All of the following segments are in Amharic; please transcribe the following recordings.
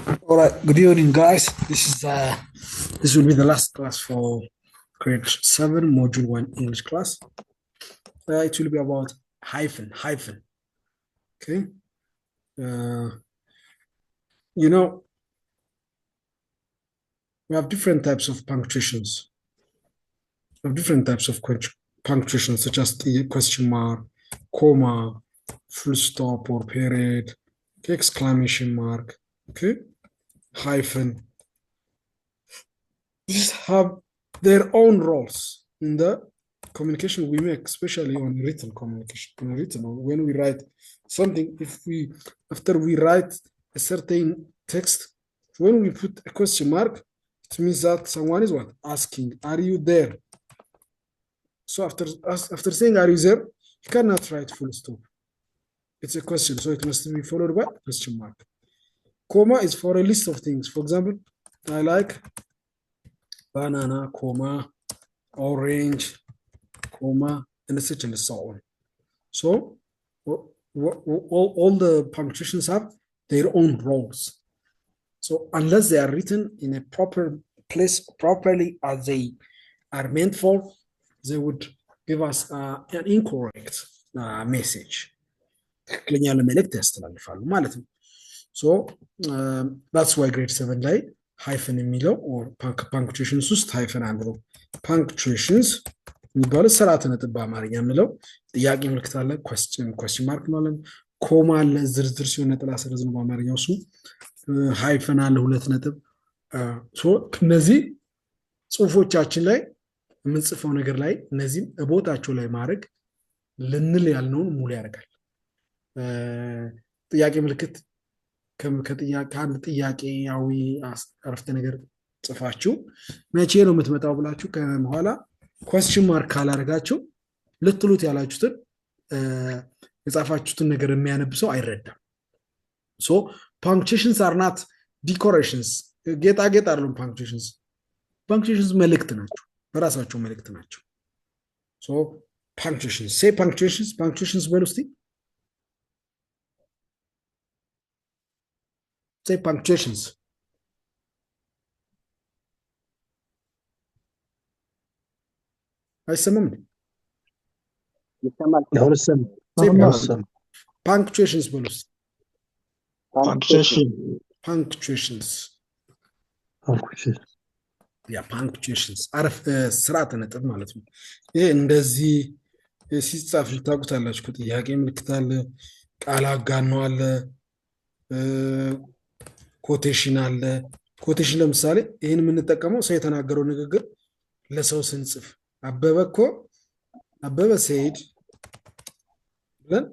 All right, good evening, guys. This will be the last class for grade 7, module 1 English class. It will be about hyphen. Okay. Uh, you know, we have different types of punctuations. We have different types of punctuation, such as the question mark, comma, full stop or period, okay, exclamation mark, okay, hyphen. These have their own roles in the communication we make, especially on written communication. On written, when we write something, after we write a certain text, when we put a question mark, it means that someone is what? Asking, are you there? So after saying, are you there? You cannot write full stop. It's a question, so it must be followed by question mark. Comma is for a list of things. For example, I like banana, comma, orange, comma, and such and so on. So all the punctuations have their own roles. So unless they are written in a proper place, properly as they are meant for, they would give us an incorrect message. ትክክለኛ ለመልእክት ያስተላልፋሉ ማለት ነው። ሶ that's why grade 7 ላይ ሃይፈን የሚለው or punctuations ውስጥ ሃይፈን አንብበው punctuations የሚባለው ስርዓተ ነጥብ በአማርኛ የምለው ጥያቄ ምልክት አለ question ማርክ ማለት ኮማ አለ ዝርዝር ሲሆን ነጥላ ሰረዝ ነው በአማርኛው እሱ ሃይፈን አለ ሁለት ነጥብ ሶ እነዚህ ጽሁፎቻችን ላይ የምንጽፈው ነገር ላይ እነዚህም ቦታቸው ላይ ማድረግ ልንል ያልነውን ሙሉ ያደርጋል። ጥያቄ ምልክት ከአንድ ጥያቄያዊ አረፍተ ነገር ጽፋችሁ መቼ ነው የምትመጣው ብላችሁ ከኋላ question mark ካላደረጋችሁ ልትሉት ያላችሁትን የጻፋችሁትን ነገር የሚያነብ ሰው አይረዳም። so punctuations are not decorations ጌጣጌጥ አይደሉም punctuations መልእክት ናቸው በራሳቸው መልእክት ናቸው። so punctuations say punctuations በሉ እስቲ say punctuations አይሰማም ይሰማል say punctuations በሉ እስቲ punctuations ያ punctuations አረፍ ስርዓተ ነጥብ ማለት ነው። ይሄ እንደዚህ ሲጻፍ ልታውቁታላችሁ ጥያቄ ምልክት አለ ቃል አጋኖ አለ ኮቴሽን አለ ኮቴሽን ለምሳሌ ይሄን የምንጠቀመው ሰው የተናገረው ንግግር ለሰው ስንጽፍ አበበ ሰይድ ብለን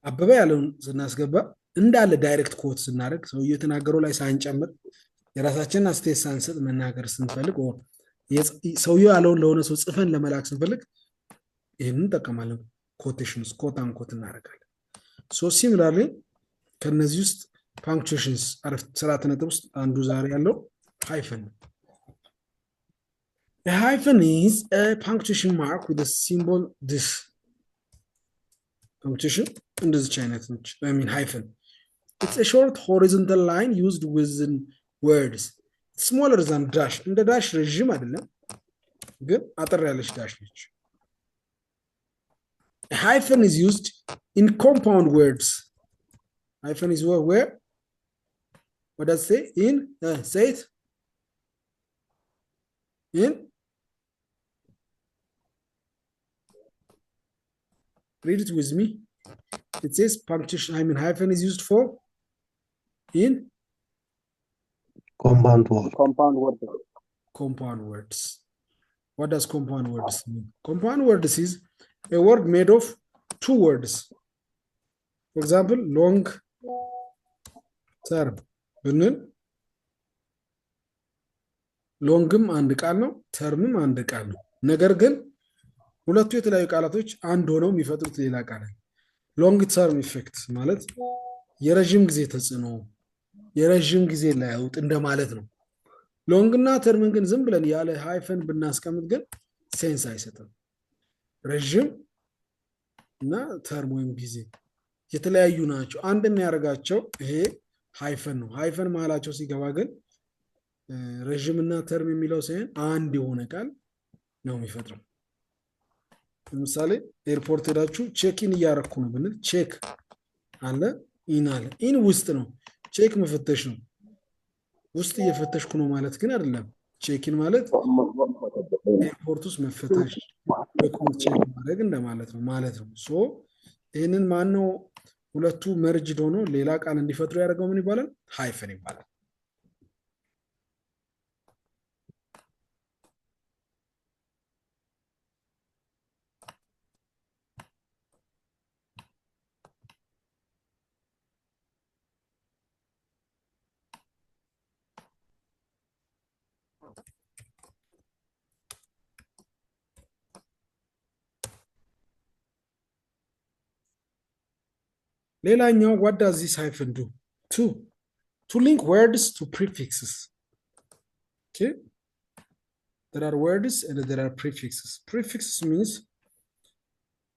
አበበ ያለውን ስናስገባ እንዳለ ዳይሬክት ኮት ስናደርግ ሰው የተናገረው ላይ ሳንጨምር የራሳችንን አስተያየት ሳንሰጥ መናገር ስንፈልግ ሰውየው ያለውን ለሆነ ሰው ጽፈን ለመላክ ስንፈልግ ይሄንን እንጠቀማለን ኮቴሽንስ ኮት አንኮት እናደርጋለን። ሶ ሲሚላርሊ ከነዚህ ውስጥ punctuations ስርዓተ ነጥብ ውስጥ አንዱ ዛሬ ያለው hyphen a hyphen is a punctuation mark with a symbol this punctuation እንደዚህ አይነት ነች I mean hyphen it's a short horizontal line used within words it's smaller than dash እንደ dash ረጅም አይደለም ግን አጠር ያለች dash ነች a hyphen is used in compound words hyphen is where what does it say in say it in read it with me it says punctuation I mean hyphen is used for in compound words what does compound words mean compound words is a word made of two words for example long term ብንል ሎንግም አንድ ቃል ነው ተርምም አንድ ቃል ነው ነገር ግን ሁለቱ የተለያዩ ቃላቶች አንድ ሆነው የሚፈጥሩት ሌላ ቃል ነው ሎንግ ተርም ኢፌክት ማለት የረጅም ጊዜ ተጽዕኖ የረጅም ጊዜ ለውጥ እንደማለት ነው ሎንግ እና ተርም ግን ዝም ብለን ያለ ሃይፈን ብናስቀምጥ ግን ሴንስ አይሰጥም ረጅም እና ተርም ወይም ጊዜ የተለያዩ ናቸው አንድ የሚያደርጋቸው ይሄ ሃይፈን ነው። ሃይፈን መሀላቸው ሲገባ ግን ረዥምና ተርም የሚለው ሳይሆን አንድ የሆነ ቃል ነው የሚፈጥረው። ለምሳሌ ኤርፖርት ሄዳችሁ ቼክ ኢን እያረኩ ነው ብንል ቼክ አለ፣ ኢን አለ። ኢን ውስጥ ነው፣ ቼክ መፈተሽ ነው። ውስጥ እየፈተሽኩ ነው ማለት ግን አይደለም። ቼክ ኢን ማለት ኤርፖርት ውስጥ መፈተሽ፣ ዶክመንት ቼክ ማድረግ እንደማለት ነው ሶ ይህንን ማነው ሁለቱ መርጅድ ሆኖ ሌላ ቃል እንዲፈጥሩ ያደርገው ምን ይባላል? ሃይፈን ይባላል። ሌላኛው what does this hyphen do? To link words to prefixes. Okay, there are words and there are prefixes. Prefixes means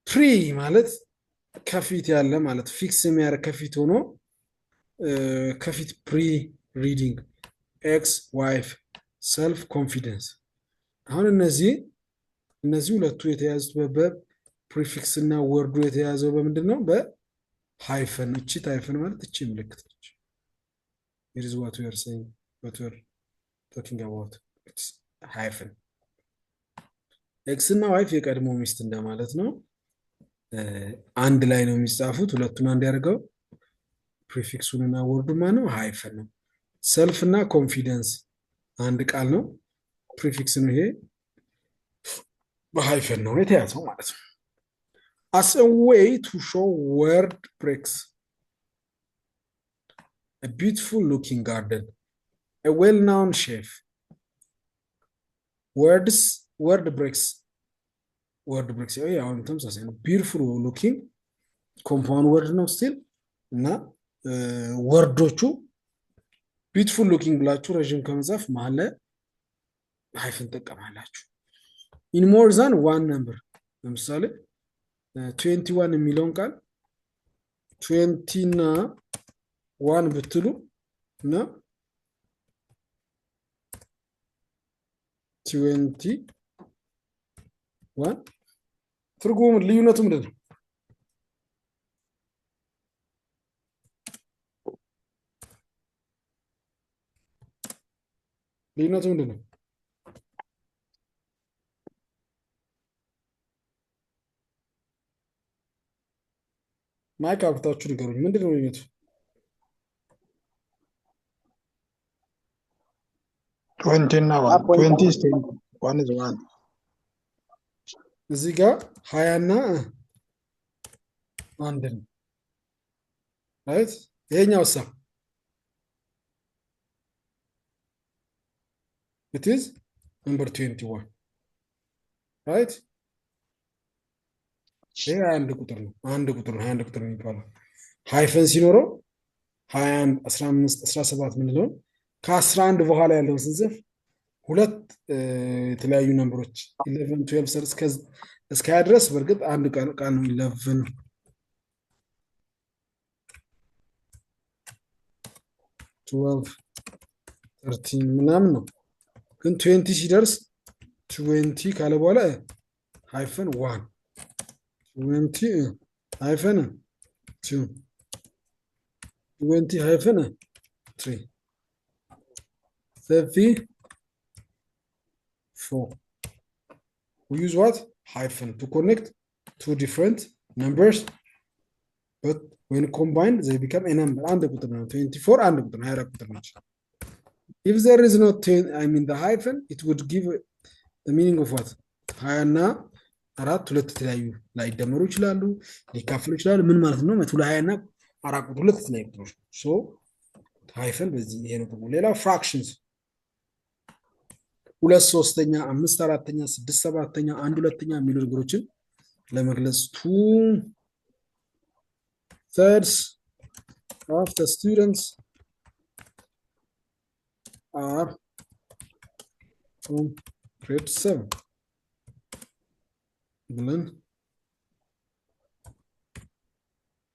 pre ማለት ከፊት ያለ ማለት ፊክስ የሚያደርግ ከፊት ሆኖ ከፊት ፕሪ ሪዲንግ ኤክስ ዋይፍ ሰልፍ ኮንፊደንስ። አሁን እነዚህ ሁለቱ የተያዙት በፕሪፊክስ እና ወርዱ የተያዘው በምንድን ነው? በሃይፈን። እቺ ሃይፈን ማለት እቺ ምልክት ነች። it is what we are saying, what we are talking about. It's hyphen. ኤክስ እና ዋይፍ የቀድሞ ሚስት እንደማለት ነው። አንድ ላይ ነው የሚጻፉት። ሁለቱን አንድ ያደርገው ፕሪፊክሱን እና ወርዱ ማነው? ሃይፈን ነው። ሰልፍ እና ኮንፊደንስ አንድ ቃል ነው። ፕሪፊክስ ነው። ይሄ በሃይፈን ነው የተያዘው ማለት ነው። as a way to show word breaks, a beautiful looking garden, a well-known chef. word breaks አሁን ተመሳሳይ ነው። ቢዩቲፉል ሉኪንግ ኮምፓውንድ ወርድ ነው ስቲል እና ወርዶቹ ቢዩቲፉል ሉኪንግ ብላችሁ ረዥም ከመጻፍ መሀል ላይ ሃይፈን ጠቀማላችሁ። ኢን ሞር ዛን ዋን ነምበር ለምሳሌ 21 የሚለውን ቃል 20 እና 1 ብትሉ እና 21 ትርጉሙ ልዩነቱ ምንድን ነው? ልዩነቱ ምንድን ነው? ማይክ አብታችሁ ንገሩኝ። ምንድን ነው ልዩነቱ? 20 እና 1 is 1 is 1 እዚህ ጋር 20 እና 1 ነው right? ይሄኛው ሳ it is number 21 right? ይሄ አንድ ቁጥር ነው 21 ቁጥር ነው የሚባለው። ሃይፈን ሲኖረው 21 15 17 ምንለው ከ11 በኋላ ያለውን ስንጽፍ ሁለት የተለያዩ ነምበሮች 11 12 እስከ ድረስ በእርግጥ አንድ ቃል ነው 11 12 13 ምናምን ነው። ግን 20 ሲደርስ 20 ካለ በኋላ ሃይፈን 1 20 ሃይፈን 2 20 ሃይፈን 3 34. We use what? Hyphen to connect two different numbers, but when combined, they become a number. 24 and 24. If there is no 10, the hyphen, it would give the meaning of what? ሃያና አራት ሁለት የተለያዩ ላይ ደመሩ ይችላሉ፣ ሊካፈሉ ይችላሉ። ምን ማለት ነው? መቶ ሃያና አራት ሁለት የተለያዩ ቁጥሮች ሶ ሃይፈን በዚህ ይሄ ነው። ሌላ ፍራክሽንስ 2/3 5/4 6/7 1/2 የሚሉ ነገሮችን ለመግለጽ 2/3 of the students are from grade 7 ብለን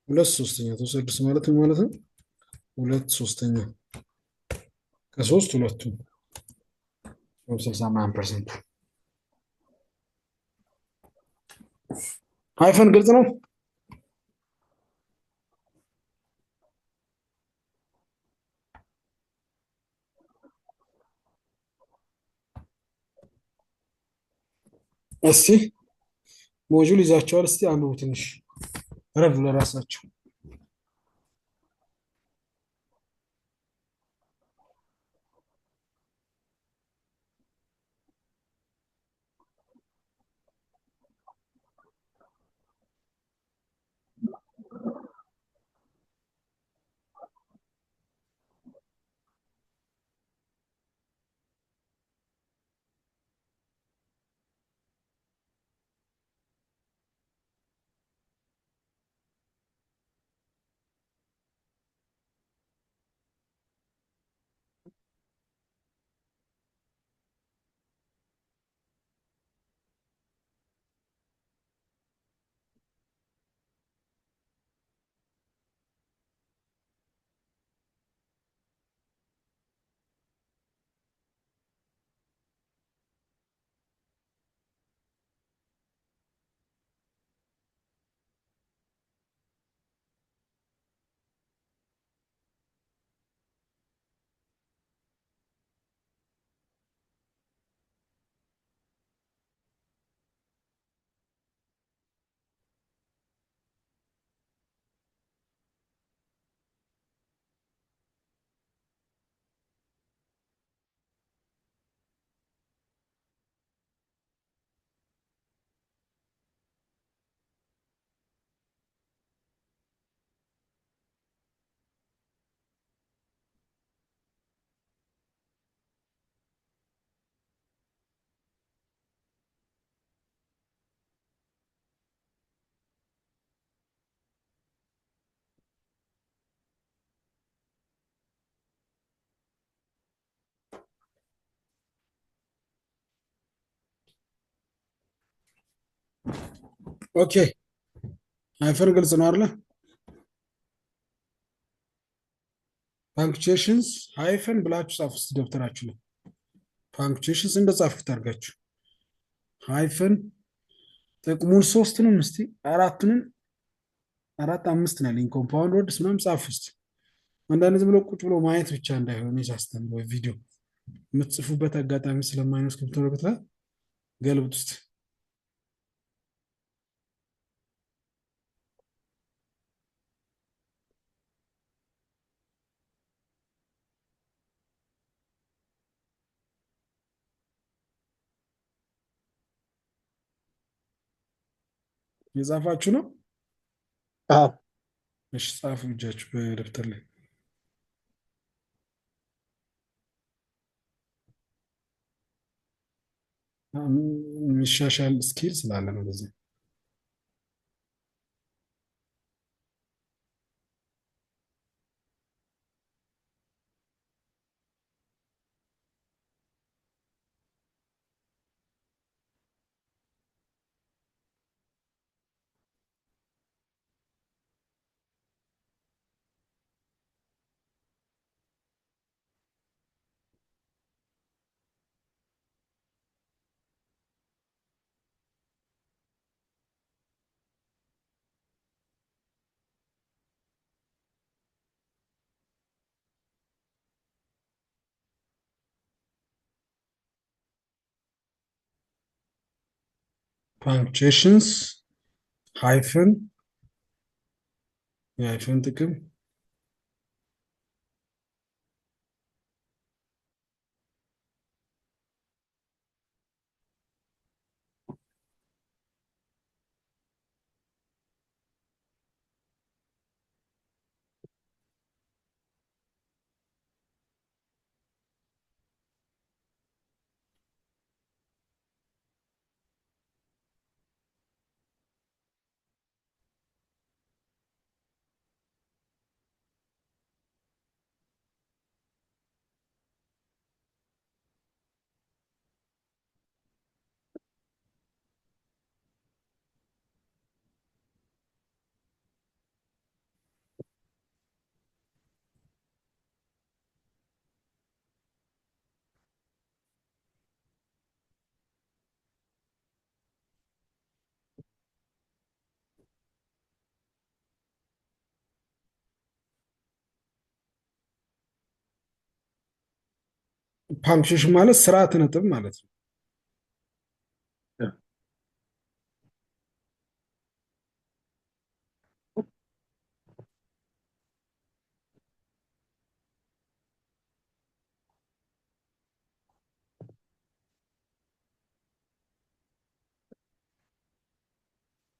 2/3 ተወሰድስ ማለት ነው። ሁለት ሶስተኛ ከሶስት ሁለቱ 69%። ሃይፈን ግልጽ ነው። እስቲ ሞጁል ይዛቸዋል። እስቲ አንብቡ ትንሽ ረዱ ለራሳቸው። ኦኬ ሃይፈን ግልጽ ነው አይደለ? ፓንክቹዌሽንስ ሃይፈን ብላችሁ ጻፉ እስቲ ደብተራችሁ ላይ ፓንክቹዌሽንስ እንደጻፉት አድርጋችሁ ሃይፈን ጥቅሙን ሶስቱንም እስቲ አራቱንም አራት አምስት ነው ያለኝ ኮምፓውንድ ወርድስ ምናምን ጻፉ እስቲ። አንዳንድ ዝም ብሎ ቁጭ ብሎ ማየት ብቻ እንዳይሆን ሳስተምር ወይ ቪዲዮ የምትጽፉበት አጋጣሚ ስለማይኖር እስክሪብቶ ላይ ገልብጥ ውስጥ የጻፋችሁ ነው። አዎ እሺ ጻፉ እጃችሁ በደብተር ላይ። የሚሻሻል ስኪል ስላለ ነው በዚህ ፓንክቹዌሽንስ ሃይፈን የሃይፈን ጥቅም ፓንክሽን ማለት ስርዓተ ነጥብ ማለት ነው።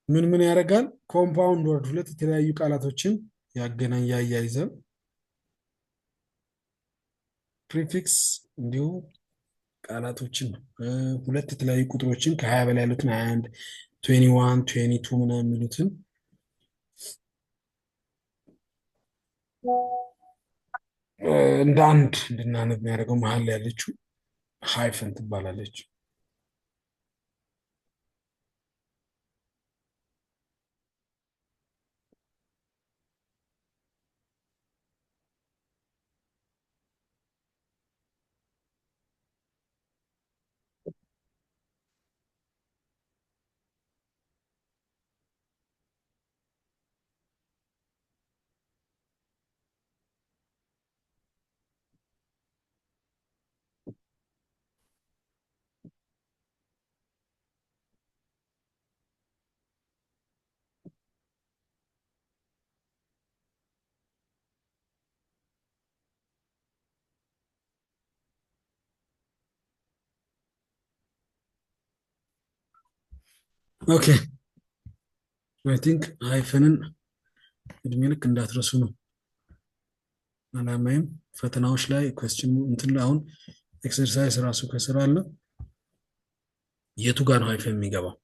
ምን ምን ያደርጋል? ኮምፓውንድ ወርድ ሁለት የተለያዩ ቃላቶችን ያገናኝ ያያይዛል። ፕሪፊክስ እንዲሁ ቃላቶችን ሁለት የተለያዩ ቁጥሮችን ከ20 በላይ ያሉትን 21 21 22 ምናምን የሚሉትን እንደ አንድ እንድናነብ የሚያደርገው መሀል ላይ ያለችው ሃይፈን ትባላለች። ኦኬ አይ ቲንክ ሃይፈንን እድሜ ልክ እንዳትረሱ ነው አላማይም። ፈተናዎች ላይ ኮስችን እንትን ላይ አሁን ኤክሰርሳይዝ ራሱ ከስራ አለ የቱ ጋር ነው ሃይፈን የሚገባው?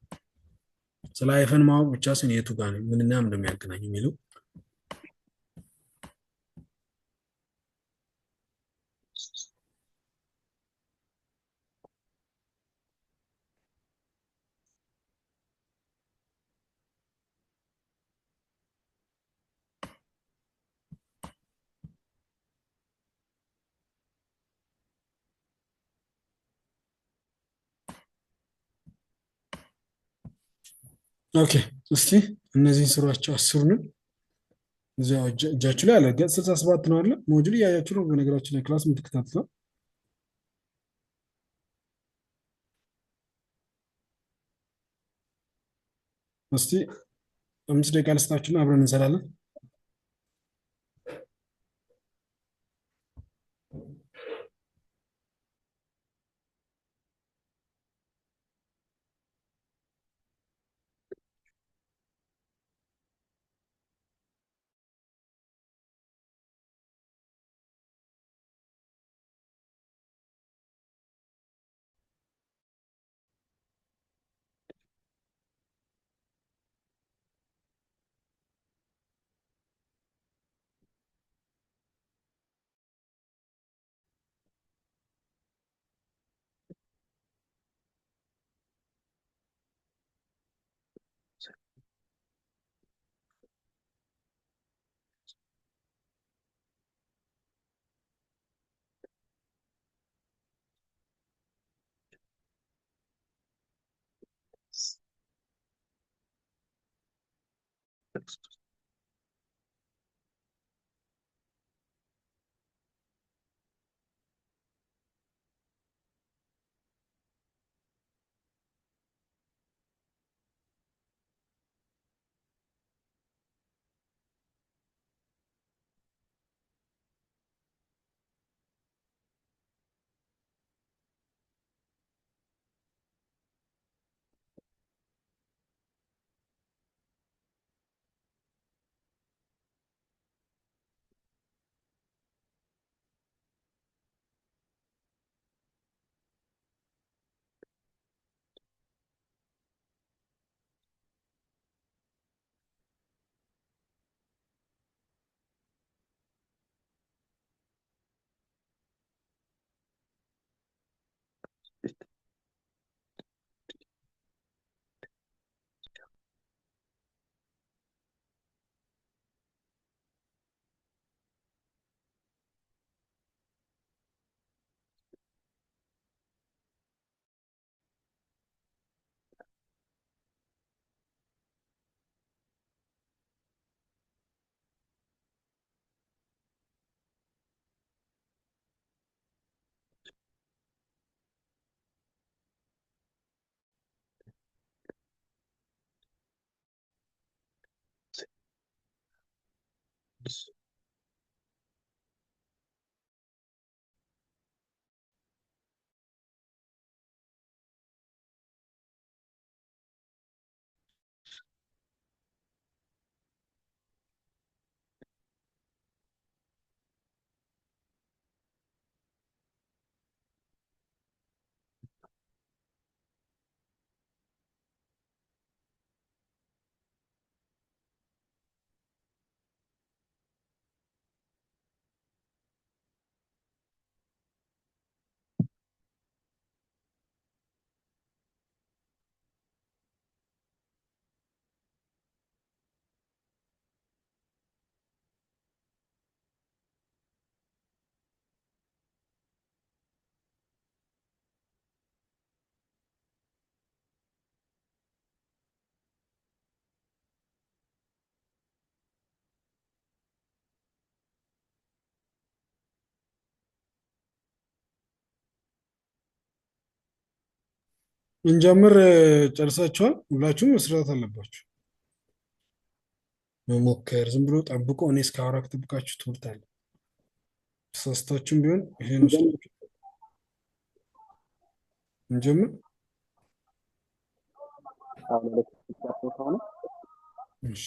ስለ ሃይፈን ማወቅ ብቻ ሲሆን የቱ ጋር ነው ምንና ምን እንደሚያገናኝ የሚለው ኦኬ እስቲ እነዚህን ስሯቸው አስሩንም እዚያ እጃችሁ ላይ አለ። ገጽ 67 ነው አለ ሞጁል እያያችሁ ነው። በነገራችን ላይ ክላስ የምትከታተለው እስቲ 5 ደቂቃ ልስጣችሁና አብረን እንሰራለን። እንጀምር። ጨርሳችኋል? ሁላችሁም መስራት አለባችሁ። መሞከር ዝም ብሎ ጠብቆ እኔ እስካወራ ከጠብቃችሁ ትምህርት ተሳስታችሁም ቢሆን ይሄን ወስዳችሁ እንጀምር። እሺ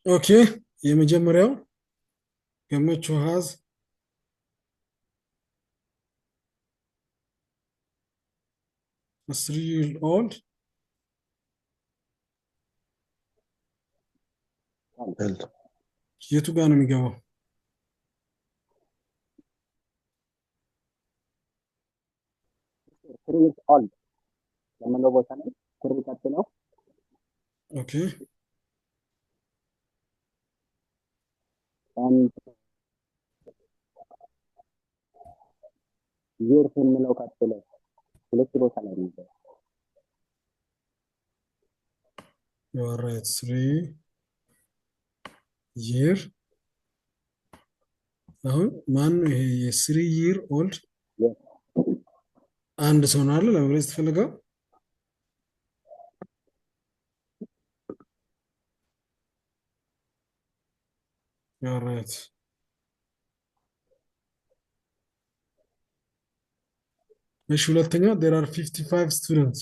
ኦኬ። የመጀመሪያው ገመቹ ሃዝ a 3-year old የቱ ጋር ነው የሚገባው? የምንለው ቦታ ላይ ስር ቀጥለው ኦኬ ዜር የምንለው ቀጥለው ሁለት ቦታ ላይ ነው። you are right 3 year አሁን ማን ነው ይሄ የ3 year old አንድ ሰው ነው አይደል? ለመግለጽ ተፈልገው you are right እሺ ሁለተኛ there are 55 students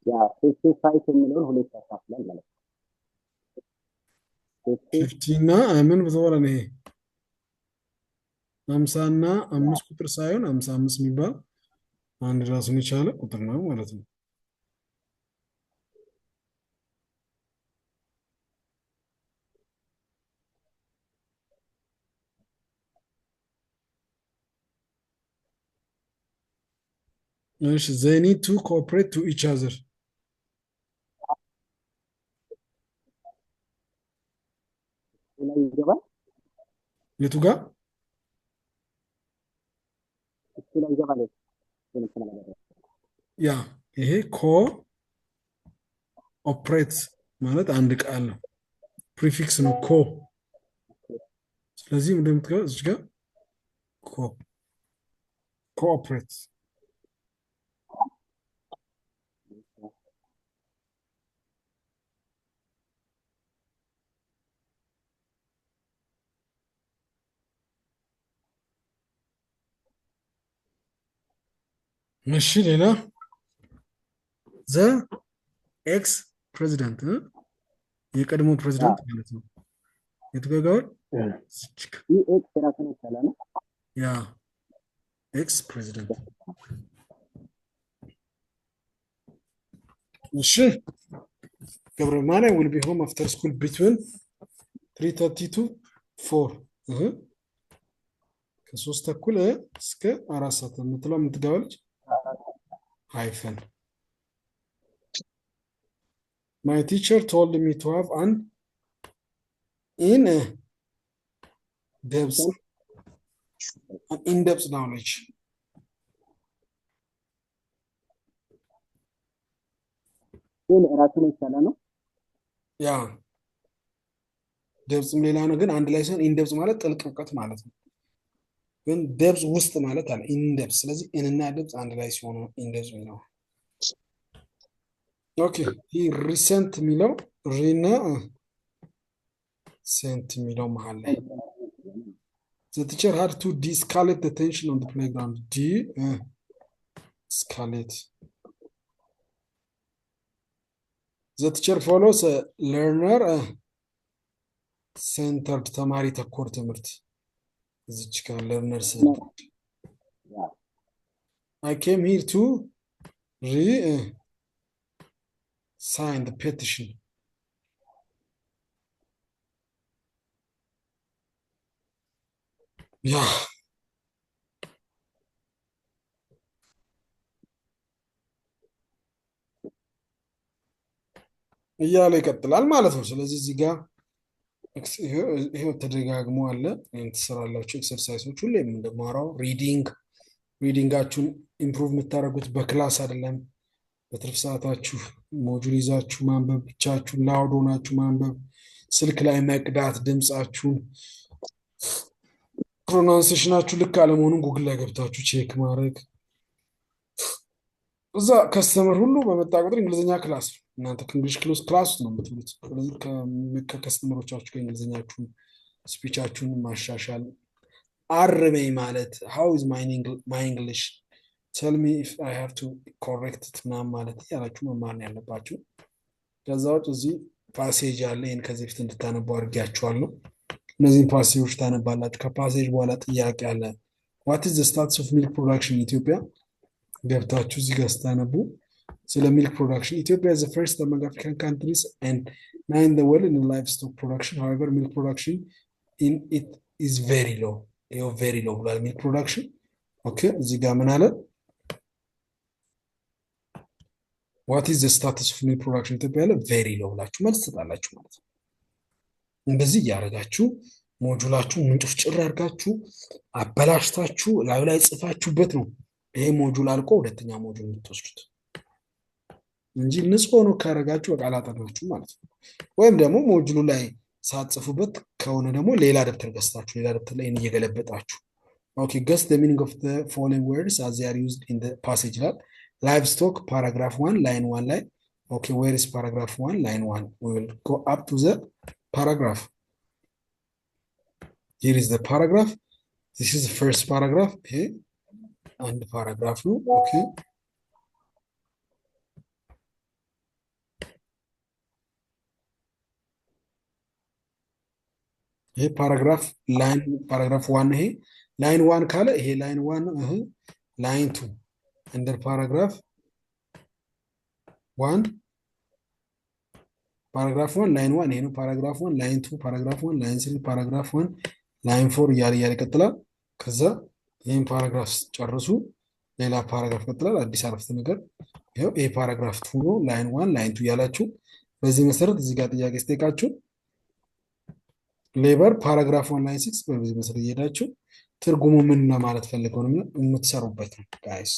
ያ 55 የሚለውን ሁለት ያካፍላል ማለት ነው። 50 እና ምን በተባለ ነው ይሄ 50 እና 5 ቁጥር ሳይሆን 55 የሚባል አንድ ራሱን የቻለ ቁጥር ነው ማለት ነው። እሺ they need to cooperate to each other ላይ ይገባል የቱ ጋር እሱ ላይ ይገባል። ያ ይሄ ኮ ኦፕሬት ማለት አንድ ቃል ነው፣ ፕሪፊክስ ነው ኮ። ስለዚህ እንደምትገባ እዚህ ጋር ኮ ኮኦፕሬት እሺ ሌላ ዘ ኤክስ ፕሬዚዳንት የቀድሞ ፕሬዚዳንት ማለት ነው። የተገጋውን ይህ ኤክስ ራሱን የቻለ ነው። ያ ኤክስ ፕሬዚዳንት። እሺ ገብረ ማርያም will be home after school between 3:30 to 4 ከሶስት ተኩል እስከ 4 ሰዓት የምትለው የምትገባለች ሃይፈን my teacher told me to have an in-depth knowledge ይህ ራሱን የቻለ ነው። ያ ደብጽም ሌላ ነው፣ ግን አንድ ላይ ሲሆን ኢንደብዝ ማለት ጥልቅ እውቀት ማለት ነው። ግን ደብዝ ውስጥ ማለት አለ ኢንደብዝ። ስለዚህ ኢንና ደብዝ አንድ ላይ ሲሆኑ ኢንደብዝ ነው። ኦኬ ይህ ሪሰንት የሚለው ሪና ሴንት የሚለው መሀል ላይ the teacher had to de-escalate the tension on the playground. De-escalate. The teacher follows a learner centered ተማሪ ተኮር ትምህርት እዚች ጋር learner centered. I came here to sign the petition. ያ እያለ ይቀጥላል ማለት ነው። ስለዚህ እዚህ ጋር ይሄው ተደጋግሞ አለ። ትሰራላችሁ ኤክሰርሳይሶች ሁሌም እንደማወራው ሪዲንጋችሁን ኢምፕሩቭ የምታደርጉት በክላስ አይደለም፣ በትርፍ ሰዓታችሁ ሞጁል ይዛችሁ ማንበብ ብቻችሁን ላውድ ሆናችሁ ማንበብ፣ ስልክ ላይ መቅዳት ድምፃችሁን፣ ፕሮናንሴሽናችሁ ልክ አለመሆኑን ጉግል ላይ ገብታችሁ ቼክ ማድረግ። እዛ ከስተመር ሁሉ በመጣ ቁጥር እንግሊዝኛ ክላስ ነው። እናንተ ከእንግሊሽ ክላስ ውስጥ ነው የምትሉት። ስለዚህ ከከስተመሮቻችሁ ጋር እንግሊዝኛችሁን ስፒቻችሁን ማሻሻል። አርመኝ ማለት ሃው ኢዝ ማይ እንግሊሽ ቴል ሚ ኢፍ አይ ሃቭ ቱ ኮሬክት ኢት ምናምን ማለት ያላችሁ መማር ነው ያለባችሁ። ከዛ ውጭ እዚህ ፓሴጅ አለ። ይህን ከዚህ በፊት እንድታነቡ አድርጌያችኋለሁ። እነዚህን ፓሴጆች ታነባላችሁ። ከፓሴጅ በኋላ ጥያቄ አለ። ዋት ኢዝ ዘ ስታትስ ኦፍ ሚልክ ፕሮዳክሽን ኢትዮጵያ ገብታችሁ እዚህ ጋር ስታነቡ ስለ ሚልክ ፕሮዳክሽን ኢትዮጵያ is the first among African countries and nine in the world in livestock production. However, milk production in it is very low. ይኸው very low ብሏል ሚልክ ፕሮዳክሽን። ኦኬ እዚህ ጋር ምን አለ? what is the status of milk production ኢትዮጵያ ያለ very low ብላችሁ መልስ ትሰጣላችሁ ማለት ነው። እንደዚህ እያደረጋችሁ ሞጁላችሁ ምንጭፍ ጭር አድርጋችሁ አበላሽታችሁ ላዩ ላይ ጽፋችሁበት ነው ይሄ ሞጁል አልቆ ሁለተኛ ሞጁል የምትወስዱት እንጂ ንጹህ ሆኖ ካረጋችሁ በቃ አላጠናችሁ ማለት ነው። ወይም ደግሞ ሞጁሉ ላይ ሳትጽፉበት ከሆነ ደግሞ ሌላ ደብተር ገዝታችሁ ሌላ ደብተር ላይ እየገለበጣችሁ ኦኬ guess the meaning of the following words as they are used in the passage ይላል። livestock paragraph 1 line 1 ላይ okay where is paragraph 1 line 1 we will go up to the paragraph. Here is the paragraph. This is the first paragraph. Okay and paragraph ነው okay ይሄ ፓራግራፍ 1 ይሄ ላይን 1 ካለ ይሄ ላይን 1 ነው። ላይን 2 under paragraph 1 paragraph 1 ላይን 1 ይሄ ነው። paragraph 1 ላይን 2 paragraph 1 ላይን 3 paragraph 1 ላይን 4 እያለ ይቀጥላል። ከዛ ይሄን ፓራግራፍ ጨርሱ ሌላ ፓራግራፍ ይቀጥላል። አዲስ አረፍተ ነገር ይሄው ይሄ ፓራግራፍ 2 ነው። ላይን 1 ላይን 2 ያላችሁ በዚህ መሰረት እዚህ ጋር ጥያቄ ስጠይቃችሁ ሌበር ፓራግራፍ 1 ላይን 6 በዚህ መሰረት እየሄዳችሁ ትርጉሙ ምን ነው ማለት ፈልገው ነው የምትሰሩበት ነው ጋይስ።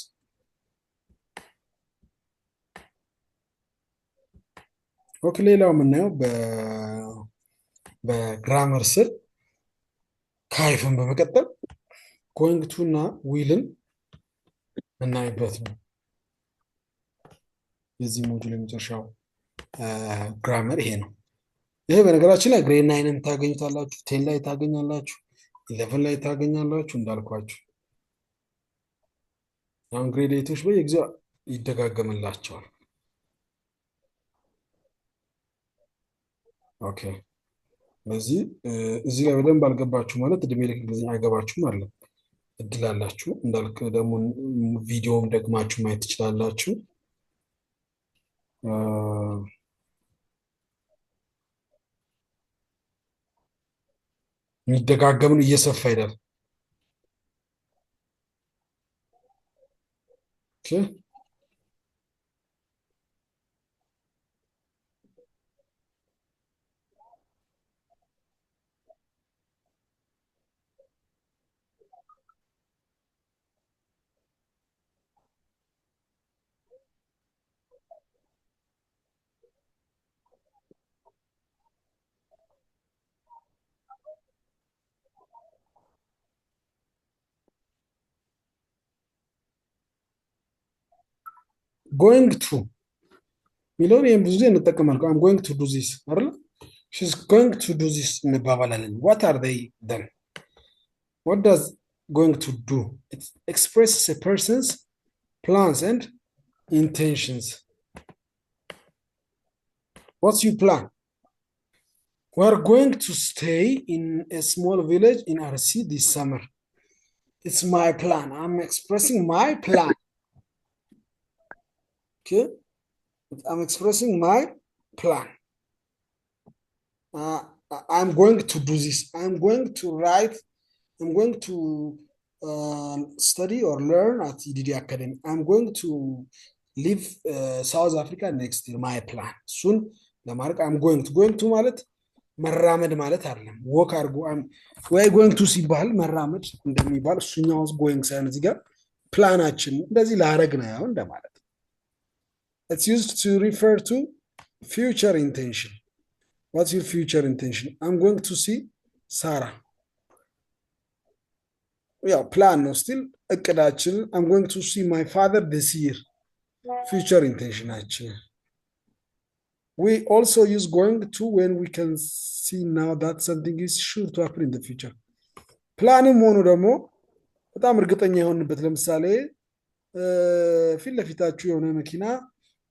ኦኬ ሌላው የምናየው በግራመር ስር ካይፍን በመቀጠል ጎይንግ ቱ እና ዊልን እናይበት ነው። የዚህ ሞጁል የመጨረሻው ግራመር ይሄ ነው። ይሄ በነገራችን ላይ ግሬድ 9ን ታገኙታላችሁ፣ 10 ላይ ታገኛላችሁ፣ 11 ላይ ታገኛላችሁ እንዳልኳችሁ። አሁን ግሬድ ኤይቶች በየጊዜው ይደጋገምላቸዋል። ኦኬ ስለዚህ እዚህ ላይ በደንብ አልገባችሁ ማለት እድሜ ልክ እንግሊዝኛ አይገባችሁም አለ። እድል አላችሁ እንዳልክ ደግሞ ቪዲዮም ደግማችሁ ማየት ትችላላችሁ። የሚደጋገምን እየሰፋ ይሄዳል። ኦኬ ጎይንግ ቱ የሚለውን ይህም ብዙ ጊዜ እንጠቀማለን። አም ጎይንግ ቱ ዱ ዚስ አይደለ? ሺዝ ጎይንግ ቱ ዱ ዚስ እንባባላለን። ዋት አር ዴይ ደን? ዋት ዳዝ ጎይንግ ቱ ዱ? ኢት ኤክስፕሬስስ ኤ ፐርሰንስ ፕላንስ ኤንድ ኢንቴንሽንስ። ዋትስ ዩ ፕላን? We are going to stay in a small village in RC this summer. It's my plan. I'm expressing my plan. Okay? I'm expressing my plan. I'm going to do this. I'm going to write. I'm going to study or learn at EDD Academy. I'm going to leave South Africa next year. My plan. Soon, the mark I'm going to ማለት መራመድ ማለት አይደለም። ወክ አድርጎ ወይ ጎይንግ ቱ ሲባል መራመድ እንደሚባል እሱኛው ውስጥ ጎይንግ ሳይሆን እዚህ ጋር ፕላናችን እንደዚህ ላረግ ነው ያው እንደማለት። It's used to refer to future intention. What's your future intention? I'm going to see Sarah. ያው ፕላን ነው ስቲል እቅዳችን። I'm going to see my father this year. Future intentionችን። We also use going to when we can see now that something is sure to happen in the future. ፕላንም ሆኖ ደግሞ በጣም እርግጠኛ የሆንበት ለምሳሌ ፊት ለፊታችሁ የሆነ መኪና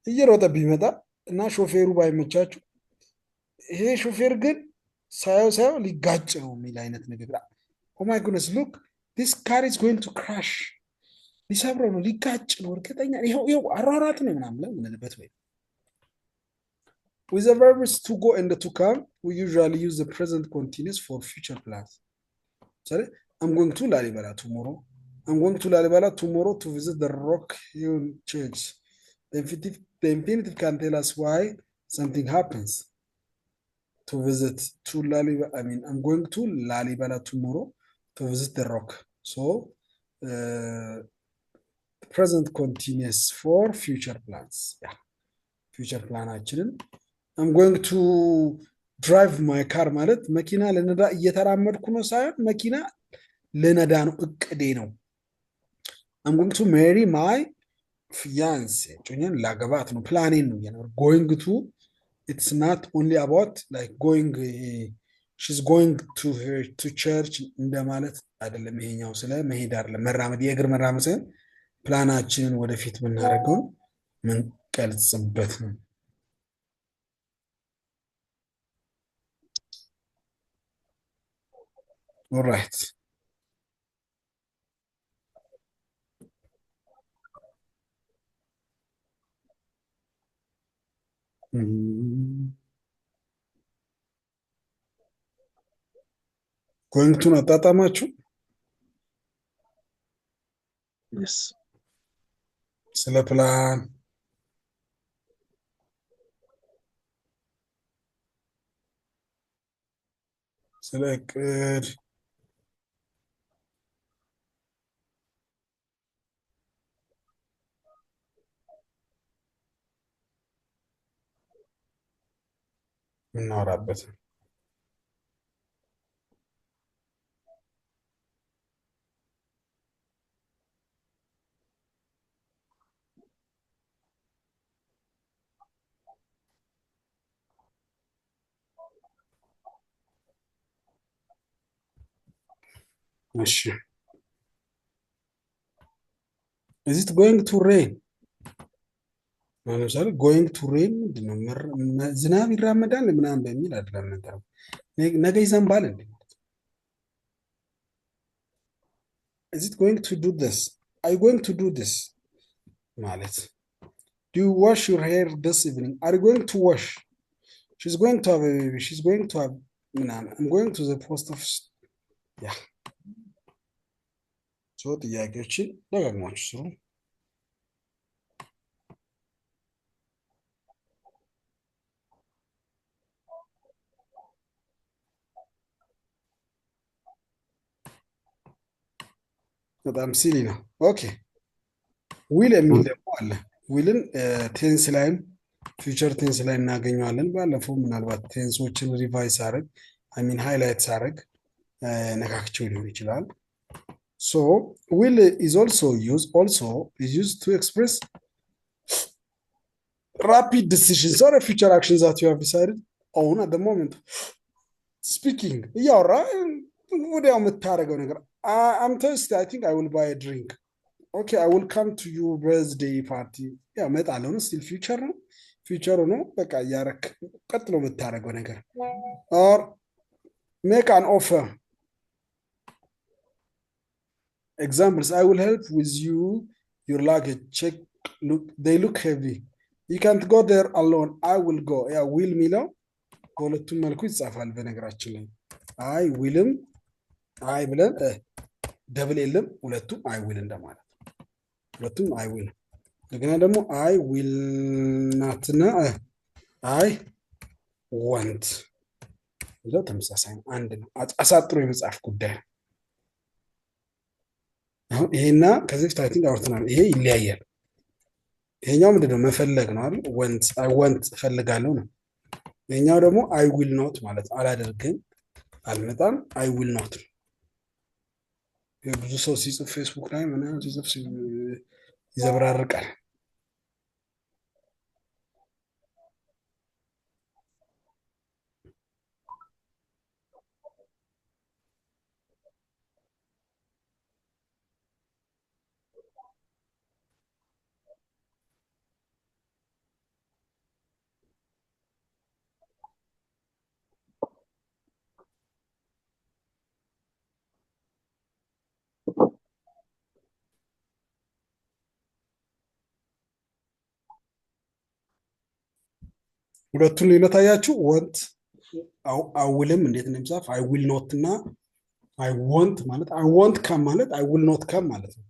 እየሮጠ ቢመጣ እና ሾፌሩ ባይመቻችሁ ይሄ ሾፌር ግን ሳየው ሊጋጭ ነው የሚል አይነት ነገር። ኦ ማይ ጉድነስ ሉክ ዲስ ካር ኢዝ ጎይንግ ቱ ክራሽ፣ ሊሰብረው ነው፣ ሊጋጭ ነው፣ እርግጠኛ ይኸው አሯሯጥ ነው ምናምን ለምንልበት ወይ With the verbs to go and to come, we usually use the present continuous for future plans. Sorry, I'm going to Lalibela tomorrow. I'm going to Lalibela tomorrow to visit the Rock-hewn Church. The infinitive can tell us why something happens. To visit to Lalibela, I mean, I'm going to Lalibela tomorrow to visit the rock. So, present continuous for future plans. Yeah, future plan actually. I'm going to drive my car ማለት መኪና ልነዳ እየተራመድኩ ነው ሳይሆን መኪና ልነዳ ነው፣ እቅዴ ነው። I'm going to marry my fiance ጮኛን ላገባት ነው፣ ፕላኔን ነው ያለው። going to it's not only about like going she's going to her to church እንደማለት አይደለም። ይሄኛው ስለ መሄድ አይደለም፣ መራመድ የእግር መራመድ ሳይሆን ፕላናችንን ወደፊት የምናደርገው ምንቀልጽበት ነው። All right. Going to አጣጣማችሁ? Yes. ስለ ፕላን ስለ እቅድ እናወራበት። እሺ is it going to rain? ለምሳሌ going to rain ምንድን ነው? ዝናብ ይራመዳል ምናምን በሚል አይደለም ነገር ነገ ይዘንባል እንዴ? is it going to do this? are you going to do this? ማለት do you wash your hair this evening? are you going to wash? she's going to have a baby. she's going to have ምናምን I'm going to the post office. ያ ሶ ጥያቄዎችን ደጋግማችሁ ስሩ። በጣም ሲሊ ነው። ኦኬ ዊል የሚል ደግሞ አለ። ዊልን ቴንስ ላይም ፊውቸር ቴንስ ላይ እናገኘዋለን። ባለፈው ምናልባት ቴንሶችን ሪቫይስ አረግ ሚን ሃይላይት ሳረግ ነካክቸው ሊሆን ይችላል። ሶ ዊል ኢዝ ኦልሶ ኢዝ ዩዝድ ቱ ኤክስፕሬስ rapid decisions or a future actions that you have decided on at the moment. Speaking, እያወራ ወዲያው የምታደርገው ነገር I'm thirsty, I think I will buy a drink. Okay, I will come to your birthday party. ያ እመጣለሁ ነው ስቲል ፊውቸር ነው። ፊውቸሩ ነው በቃ እያረክ ቀጥሎ የምታደርገው ነገር or make an offer. Examples, I will help with you your luggage. Check, they look heavy. You can't go there alone. I will go. ያ ዊል የሚለው በሁለቱም መልኩ ይጻፋል። በነገራችን ላይ አይ ዊልም አይ ብለን ደብል የለም፣ ሁለቱም አይ ዊል እንደማለት ሁለቱም አይ ዊል። እንደገና ደግሞ አይ ዊል ናትና አይ ዋንት ይለው ተመሳሳይ አንድ ነው። አሳጥሮ የመጻፍ ጉዳይ ነው። አሁን ይሄና ከዚህ በፊት አይ ቲንክ አውርተናል። ይሄ ይለያያል። ይሄኛው ምንድነው? መፈለግ ነው አይደል? ወንት አይ ዋንት እፈልጋለሁ ነው። ይሄኛው ደግሞ አይ ዊል ኖት ማለት አላደርግም፣ አልመጣም፣ አይ ዊል ኖት። ብዙ ሰው ሲጽፍ ፌስቡክ ላይ ምናምን ሲጽፍ ይዘብራርቃል። ሁለቱን ልዩነት አያችሁ? ወንት አውልም እንዴት ነው የሚጻፍ? አይ ዊል ኖት እና አይ ወንት ማለት አይ ወንት ካም ማለት አይ ዊል ኖት ካም ማለት ነው።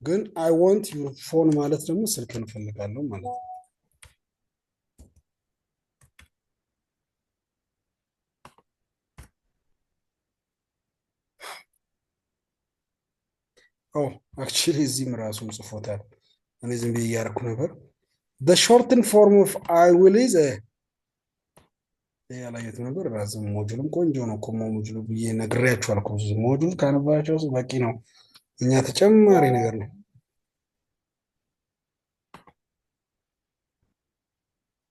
ግን አይ ወንት ዩር ፎን ማለት ደግሞ ስልክ እንፈልጋለሁ ማለት ነው። አክቹዋሊ እዚህም ራሱን ጽፎታል። እኔ ዝም ብዬ እያደረኩ ነበር። the shortened form of I will is ያላየት ነበር። ራስም ሞጁልም ቆንጆ ነው እኮ ሞጁል ብዬ ነግሬያችኋል እኮ። ሞጁል ካነባቸው በቂ ነው። እኛ ተጨማሪ ነገር ነው።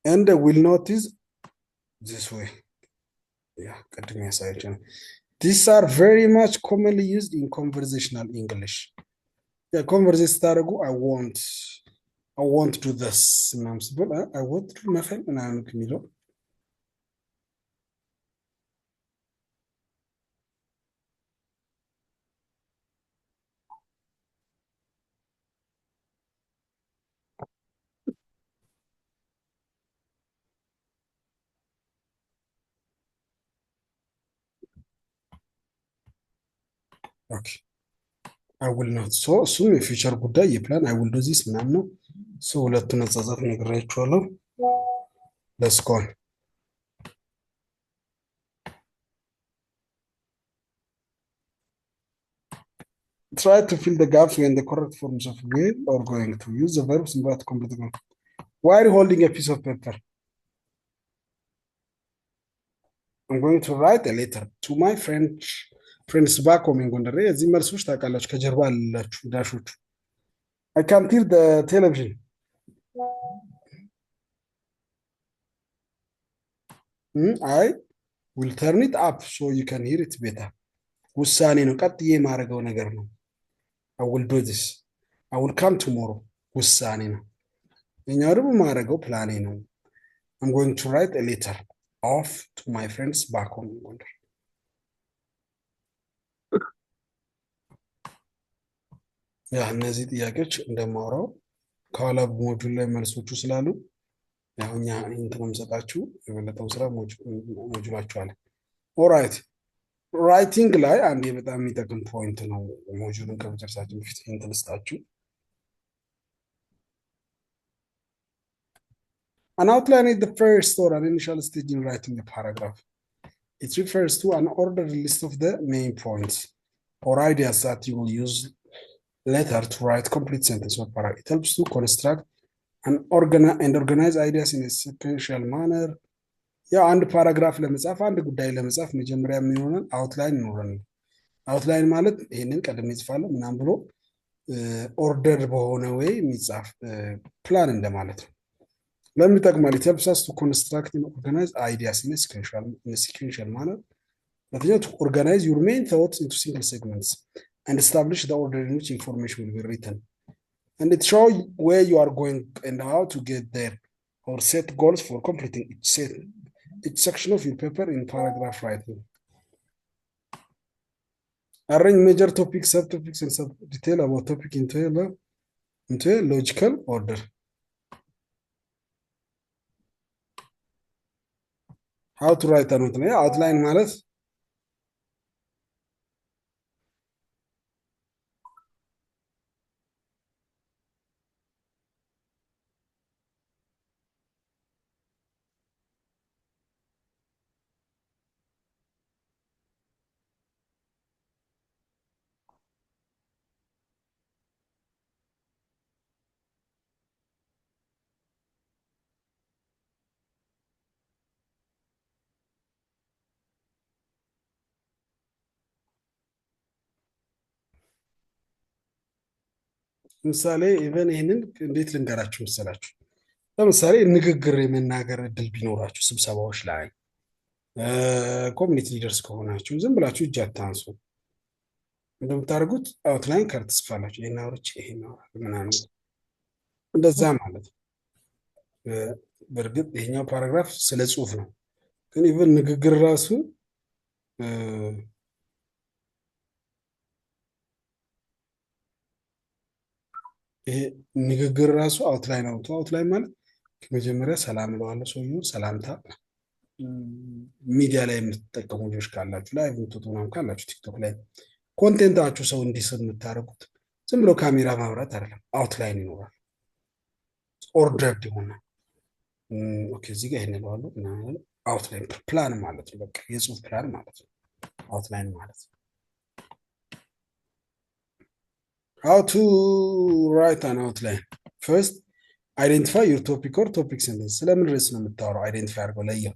and will not is this way ያ ቅድም ያሳያችሁ ነው። these are very much commonly used in conversational English. ያ ኮንቨርሴት ስታደርጉ I want to do this ምናምን ሲባል I want to መፈል ምናምን የሚለው ኦኬ I will not. so እሱም የፊውቸር ጉዳይ የፕላን I will do this ምናምን ነው። ሁለቱን አጻጻፍ ነግራችኋለሁ። let's go on. try to fill the gaps when the correct forms of will or going to use the verbs in that complete group. Why are you holding a piece of paper? I'm going to write a letter to my friends back home in Gondar. እዚህ መልሶች ታውቃላችሁ ከጀርባ አላችሁ ዳሾቹ። I can't hear the television. I will turn it up so you can hear it better. ውሳኔ ነው፣ ቀጥዬ የማደርገው ነገር ነው። I will do this. I will come tomorrow ውሳኔ ነው። እኛው ደግሞ ማድረገው ፕላኔ ነው። I'm going to write a letter off to my friends back home in Gondar. ያ እነዚህ ጥያቄዎች እንደማውራው ከኋላ ሞጁል ላይ መልሶቹ ስላሉ ያው እኛ እንትን የምሰጣችሁ የበለጠው ስራ ሞጁላችሁ አለ። ኦራይት ራይቲንግ ላይ አንድ በጣም የሚጠቅም ፖይንት ነው። ሞጁሉን ከመጨረሳችን በፊት እንትን ልስጣችሁ። An outline is the first or an initial stage in writing a paragraph. It refers to an ordered list of the main points or ideas that you will use later to write complete sentence or paragraph. It helps to construct and organize ideas in a sequential manner. ያ አንድ ፓራግራፍ ለመጻፍ አንድ ጉዳይ ለመጻፍ መጀመሪያ ምን ይሆናል? አውትላይን ይኖረናል። አውትላይን ማለት ይሄንን ቀድሜ እጽፋለሁ ምናምን ብሎ ኦርደር በሆነ ወይ የሚጻፍ ፕላን እንደማለት ነው። ለምን ይጠቅማል? It helps us to construct and organize ideas in a sequential manner. ሁለተኛ, to organize your main thoughts into single segments and establish the order in which information will be written. And it shows where you are going and how to get there, or set goals for completing each section of your paper in paragraph writing. Arrange major topics, subtopics, and sub-detail about topic into a logical order. How to write an outline? Outline ማለት ለምሳሌ ኢቨን ይሄንን እንዴት ልንገራችሁ መሰላችሁ? ለምሳሌ ንግግር የመናገር እድል ቢኖራችሁ ስብሰባዎች ላይ ኮሚኒቲ ሊደርስ ከሆናችሁ ዝም ብላችሁ እጅ አታንሱ። እንደምታደርጉት አውትላይን ካርድ ትጽፋላችሁ። ይሄን አውርቼ ይሄን ምናምን እንደዛ ማለት ነው። በእርግጥ ይሄኛው ፓራግራፍ ስለ ጽሁፍ ነው፣ ግን ኢቨን ንግግር ራሱ ይሄ ንግግር ራሱ አውትላይን ነው። አውትላይን ማለት መጀመሪያ ሰላም እለዋለሁ፣ ሰውዬው ሰላምታ። ሚዲያ ላይ የምትጠቀሙ ልጆች ካላችሁ ላይ የምትወጡ ምናምን ካላችሁ ቲክቶክ ላይ ኮንቴንታችሁ ሰው እንዲስብ የምታደርጉት ዝም ብሎ ካሜራ ማብራት አይደለም፣ አውትላይን ይኖራል። ኦርደርድ ይሆናል። ኦኬ እዚህ ጋር ይሄን እለዋለሁ ምናምን አውትላይን ፕላን ማለት ነው። በቃ የጽሁፍ ፕላን ማለት ነው አውትላይን ማለት ነው። How to write an outline? First, identify your topic or topic sentence. ስለምን ርዕስ ነው የምታወራው? አይደንቲፋይ አድርገው ለየው።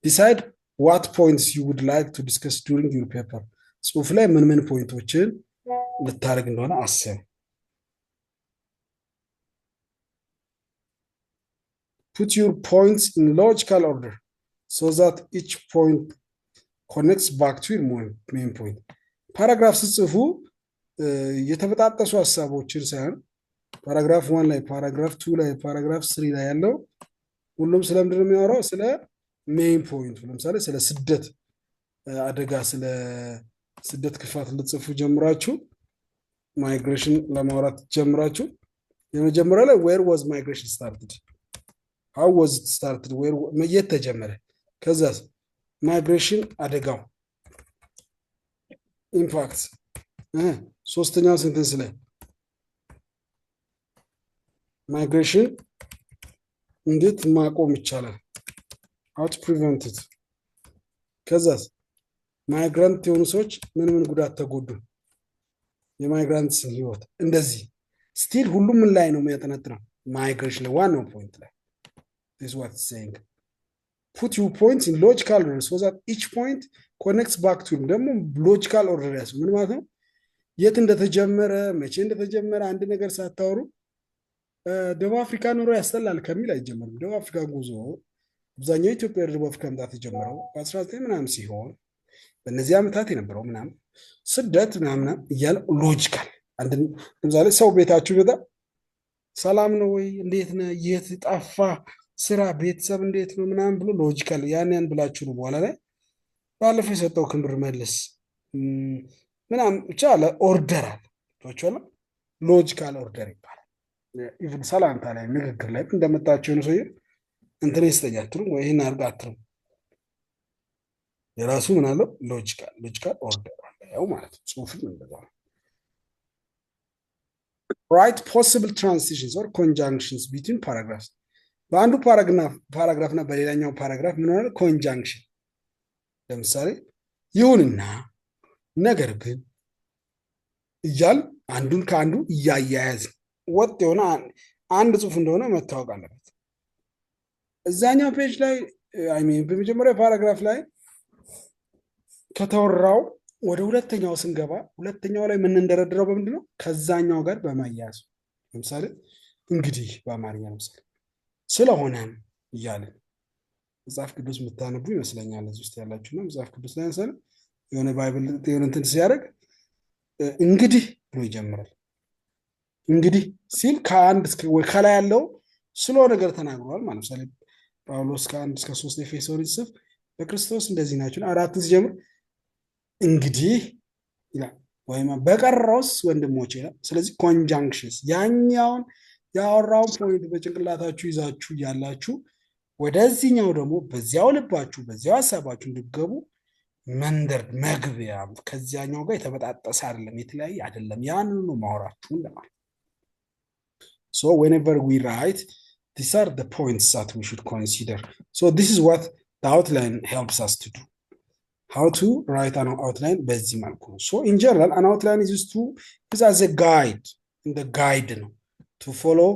Decide what points you would like to discuss during your paper. ጽሁፍ ላይ ምን ምን ፖይንቶችን ልታደርግ እንደሆነ አስብ። Put your points in logical order so that each point connects back to your main point. ፓራግራፍ ስትጽፉ የተበጣጠሱ ሀሳቦችን ሳይሆን ፓራግራፍ 1 ላይ፣ ፓራግራፍ 2 ላይ፣ ፓራግራፍ 3 ላይ ያለው ሁሉም ስለምንድን ነው የሚያወራው? ስለ ሜይን ፖይንት። ለምሳሌ ስለ ስደት አደጋ፣ ስለ ስደት ክፋት ልትጽፉ ጀምራችሁ ማይግሬሽን ለማውራት ጀምራችሁ የመጀመሪያው ላይ where was migration started? how was it started? የት ተጀመረ? ከዛ ማይግሬሽን አደጋው ኢምፓክት። ሶስተኛው ሴንተንስ ላይ ማይግሬሽን እንዴት ማቆም ይቻላል? how to prevent it። ከዛስ ማይግራንት የሆኑ ሰዎች ምን ምን ጉዳት ተጎዱ? የማይግራንትስን ህይወት። እንደዚህ ስቲል ሁሉም ምን ላይ ነው የሚያጠነጥነው? ማይግሬሽን ላይ፣ ዋናው ፖይንት ላይ። this is what it's saying. Put your points in logical order so that each point connects back to him. ደግሞ ሎጂካል ኦርደር ያስ ምን ማለት ነው? የት እንደተጀመረ መቼ እንደተጀመረ አንድ ነገር ሳታወሩ ደቡብ አፍሪካ ኑሮ ያስጠላል ከሚል አይጀመርም። ደቡብ አፍሪካ ጉዞ አብዛኛው ኢትዮጵያ ደቡብ አፍሪካ መምጣት የጀመረው በ19 ምናምን ሲሆን በእነዚህ ዓመታት የነበረው ምናምን ስደት ምናምን እያለ ሎጂካል ለምሳሌ ሰው ቤታችሁ ይመጣ ሰላም ነው ወይ እንዴት ነህ የት ጠፋ ስራ ቤተሰብ እንዴት ነው ምናምን ብሎ ሎጂካል ያን ብላችሁ ነው በኋላ ላይ ባለፈው የሰጠው ክምር መልስ ምናምን ብቻ አለ ኦርደር አለ ሎጂካል ኦርደር ይባላል። ኢቭን ሰላምታ ላይ ንግግር ላይ እንደመጣችሁ ነው ሰውዬ እንትን ይስጠኝ አትሉም ወይ ይህን አድርግ አትሉም። የራሱ ምን አለው ሎጂካል ኦርደር ያው ማለት ነው። ጽሁፍም እንደዛ ነው። ራይት ፖሲብል ትራንዚሽንስ ኦር ኮንጃንክሽንስ ቢትዊን ፓራግራፍስ በአንዱ ፓራግራፍ እና በሌላኛው ፓራግራፍ ምን ሆነ ኮንጃንክሽን ለምሳሌ ይሁንና ነገር ግን እያል አንዱን ከአንዱ እያያያዝ ወጥ የሆነ አንድ ጽሁፍ እንደሆነ መታወቅ አለበት። እዛኛው ፔጅ ላይ በመጀመሪያው ፓራግራፍ ላይ ከተወራው ወደ ሁለተኛው ስንገባ ሁለተኛው ላይ የምንደረድረው በምንድን ነው? ከዛኛው ጋር በማያያዝ ለምሳሌ እንግዲህ በአማርኛ ለምሳሌ ስለሆነም እያለን መጽሐፍ ቅዱስ የምታነቡ ይመስለኛል እዚህ ውስጥ ያላችሁ ነው። መጽሐፍ ቅዱስ ላይ ለምሳሌ የሆነ ባይብል የሆነ እንትን ሲያደርግ እንግዲህ ብሎ ይጀምራል። እንግዲህ ሲል ከላይ ያለው ስለ ነገር ተናግሯል ማለት ለምሳሌ ጳውሎስ ከ1-3 ኤፌሶን ሲጽፍ በክርስቶስ እንደዚህ ናችሁ 4 ሲጀምር እንግዲህ ይላል ወይም በቀረውስ ወንድሞች ይላል። ስለዚህ ኮንጃንክሽንስ ያኛውን ያወራውን ፖይንት በጭንቅላታችሁ ይዛችሁ ያላችሁ ወደዚህኛው ደግሞ በዚያው ልባችሁ በዚያው ሀሳባችሁ እንድትገቡ መንደር መግቢያ ከዚያኛው ጋር የተበጣጠሰ አይደለም፣ የተለያየ አይደለም። ያንኑ ነው ማውራችሁ ለማለት። So whenever we write, these are the points that we should consider. So this is what the outline helps us to do. How to write an outline በዚህ መልኩ ነው። So in general, an outline is used to use as a guide, in the guide ነው to follow.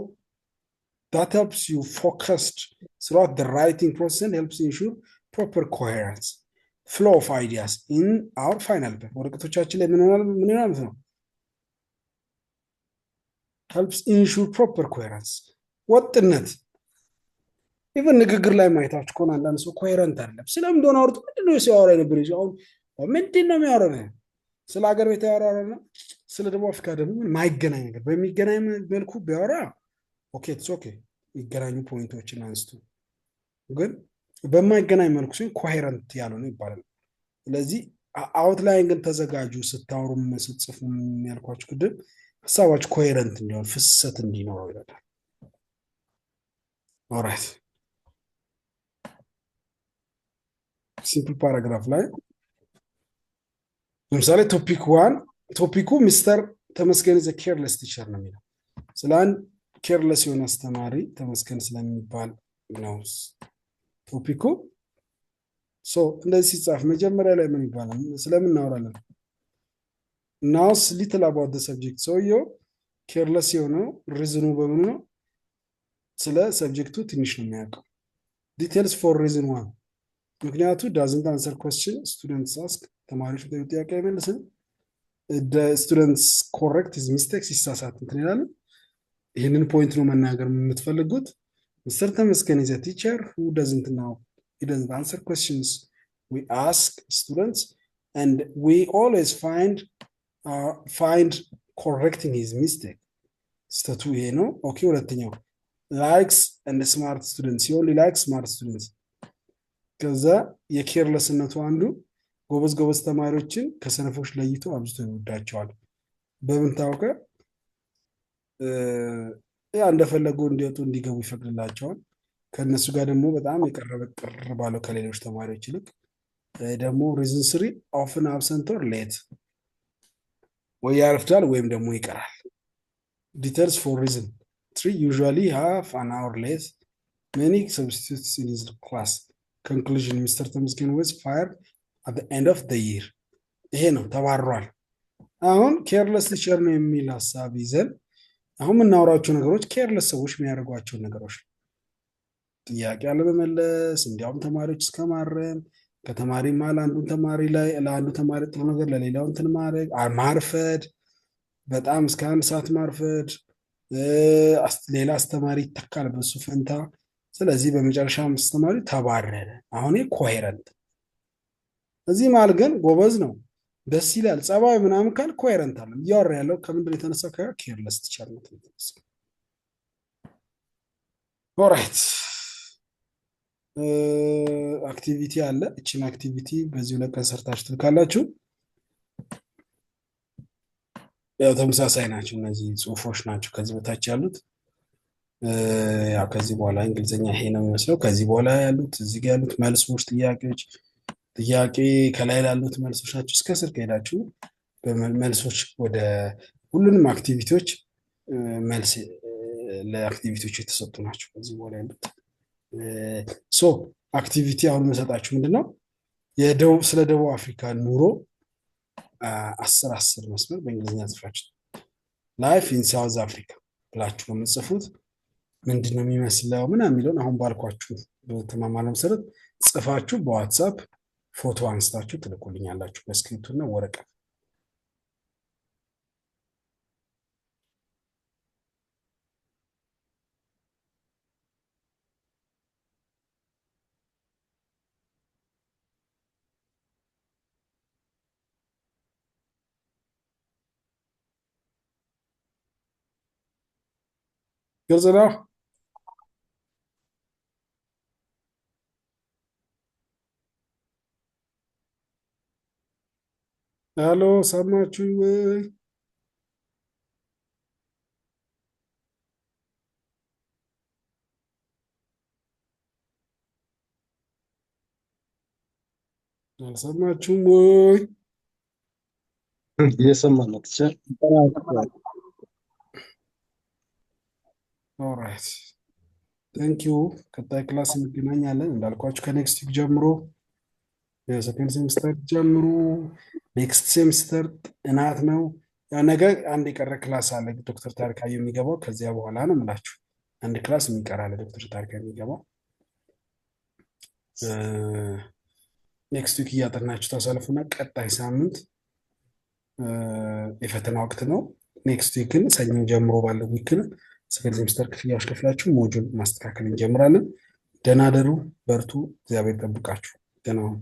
That helps you focused throughout the writing process and helps ensure proper coherence, flow of ideas in our final paper. ወረቀቶቻችን ላይ ምን ይሆናል ነው helps ensure proper coherence ወጥነት። ኢቨን ንግግር ላይ ማየታችሁ ከሆነ አንዳንድ ሰው ኮሄረንት አይደለም። ስለምን እንደሆነ አውርቶ ምንድነው ሲያወራ ነበር አሁን ምንድነው የሚያወራው? ስለ ሀገር ቤት ያወራና ስለ ደቡብ አፍሪካ ደግሞ ማይገናኝ ነገር በሚገናኝ መልኩ ቢያወራ ኦኬ ኢትስ ኦኬ ይገናኙ ፖይንቶችን አንስቱ። ግን በማይገናኝ መልኩ ሲሆን ኮሄረንት ያልሆነ ይባላል። ስለዚህ አውትላይን ግን ተዘጋጁ ስታወሩም ስትጽፉም ያልኳችሁ ቅድም ሀሳባችሁ ኮሄረንት እንዲሆን ፍሰት እንዲኖረው ይረዳል። ኦራይት ሲምፕል ፓራግራፍ ላይ ለምሳሌ ቶፒኩ ሚስተር ተመስገን ዘ ኬርለስ ቲቸር ነው የሚለው ስለ አንድ ኬርለስ የሆነ አስተማሪ ተመስገን ስለሚባል ነው ቶፒኩ። ሶ እንደዚህ ሲጻፍ መጀመሪያ ላይ ምን ይባላል? ስለምን እናወራለን? ናውስ ሊትል አባውት ዘ ሰብጀክት። ሰውየው ኬርለስ የሆነው ሪዝኑ በምኑ ነው? ስለ ሰብጀክቱ ትንሽ ነው የሚያውቀው። ዲቴልስ ፎር ሪዝን ዋን ምክንያቱ ዳዝንት አንሰር ኮስችን ስቱደንትስ አስክ ተማሪዎች ጥያቄ አይመልስም። ስቱደንትስ ኮሬክት ሂዝ ሚስቴክስ ይሳሳት እንትን ይላል። ይህንን ፖይንት ነው መናገር የምትፈልጉት። ሚስተር ተመስገን ኢዝ አ ቲቸር ሁ ዳዝንት ናው ሂ ዳዝንት አንሰር ኮስችንስ ዊ አስክ ስቱደንትስ ኤንድ ዊ ኦልዌይስ ፋይንድ ኮሬክቲንግ ሂዝ ሚስቴክ። ስተቱ ይሄ ነው። ኦኬ ሁለተኛው ላይክስ ኤንድ ስማርት ስቱደንትስ ሂ ኦንሊ ላይክስ ስማርት ስቱደንትስ። ከዛ የኬርለስነቱ አንዱ ጎበዝ ተማሪዎችን ከሰነፎች ለይቶ አብዝቶ ይወዳቸዋል። በምን ታውቀ? ያ እንደፈለጉ እንዲወጡ እንዲገቡ ይፈቅድላቸዋል። ከነሱ ጋር ደግሞ በጣም የቀረበ ቅር ባለው ከሌሎች ተማሪዎች ይልቅ ደግሞ ሪዝን 3 ኦፍን አብሰንት ኦር ሌት ወይ ያረፍዳል ወይም ደግሞ ይቀራል። ዲቴልስ ፎር ሪዝን 3 usually half an hour late, many substitutes in his class. Conclusion, Mr. ተመስገን was fired at the end of the year. ይሄ ነው ተባሯል። አሁን ኬርለስ ቲቸር ነው የሚል ሀሳብ ይዘን አሁን የምናወራቸው ነገሮች ኬርለስ ሰዎች የሚያደርጓቸው ነገሮች ጥያቄ አለመመለስ፣ እንዲያውም ተማሪዎች እስከማረም ከተማሪ ማል አንዱን ተማሪ ላይ ለአንዱ ተማሪ ጥሩ ነገር ለሌላው እንትን ማድረግ፣ ማርፈድ፣ በጣም እስከ 1 ሰዓት ማርፈድ፣ ሌላ አስተማሪ ይተካል በሱ ፈንታ። ስለዚህ በመጨረሻ አስተማሪ ተባረረ። አሁን ኮሄረንት። እዚህ ማል ግን ጎበዝ ነው ደስ ይላል ጸባይ ምናምን ካል ኮሄረንት አለ እያወራ ያለው ከምንድን የተነሳው ከኬርለስ ትቻልነት የተነሳ ኦራይት አክቲቪቲ አለ እችን አክቲቪቲ በዚህ ሁለት ቀን ሰርታችሁ ትልካላችሁ ያው ተመሳሳይ ናቸው እነዚህ ጽሁፎች ናቸው ከዚህ በታች ያሉት ያው ከዚህ በኋላ እንግሊዘኛ ይሄ ነው የሚመስለው ከዚህ በኋላ ያሉት እዚህ ጋር ያሉት መልሶች ጥያቄዎች ጥያቄ ከላይ ላሉት መልሶች ናቸው እስከ ስር ከሄዳችሁ በመልሶች ወደ ሁሉንም አክቲቪቲዎች መልስ ለአክቲቪቲዎች የተሰጡ ናቸው ከዚህ በኋላ ያሉት ሶ አክቲቪቲ አሁን መሰጣችሁ ምንድነው የደቡብ ስለ ደቡብ አፍሪካ ኑሮ 10 መስመር በእንግሊዝኛ ጽፋችሁ ላይፍ ኢን ሳውዝ አፍሪካ ብላችሁ ነው የምትጽፉት ምንድነው የሚመስለው ምናምን የሚለውን አሁን ባልኳችሁ በተማማለ መሰረት ጽፋችሁ በዋትስአፕ ፎቶ አንስታችሁ ትልኩልኛላችሁ በስክሪፕቱ እና ወረቀት ግልጽ ነው ሄሎ ሰማችሁ ወይ አልሰማችሁም ወይ እየሰማን ነው ቲቸር ኦራይት ቴንክ ዩ ቀጣይ ክላስ እንገናኛለን እንዳልኳችሁ ከኔክስት ዊክ ጀምሮ የሰከንድ ሴሚስተር ጀምሩ ኔክስት ሴሚስተር ጥናት ነው ያ ነገር አንድ የቀረ ክላስ አለ ዶክተር ታሪካዩ የሚገባው ከዚያ በኋላ ነው የምላችሁ አንድ ክላስ የሚቀር አለ ዶክተር ታሪካዩ የሚገባው ኔክስት ዊክ እያጠናችሁ ታሳልፉና ቀጣይ ሳምንት የፈተና ወቅት ነው ኔክስት ዊክ ግን ሰኞ ጀምሮ ባለው ዊክ ሰከንድ ሴሚስተር ክፍያዎች ከፍላችሁ ሞጁል ማስተካከል እንጀምራለን ደህና ደሩ በርቱ እግዚአብሔር ይጠብቃችሁ ደህና ሁኑ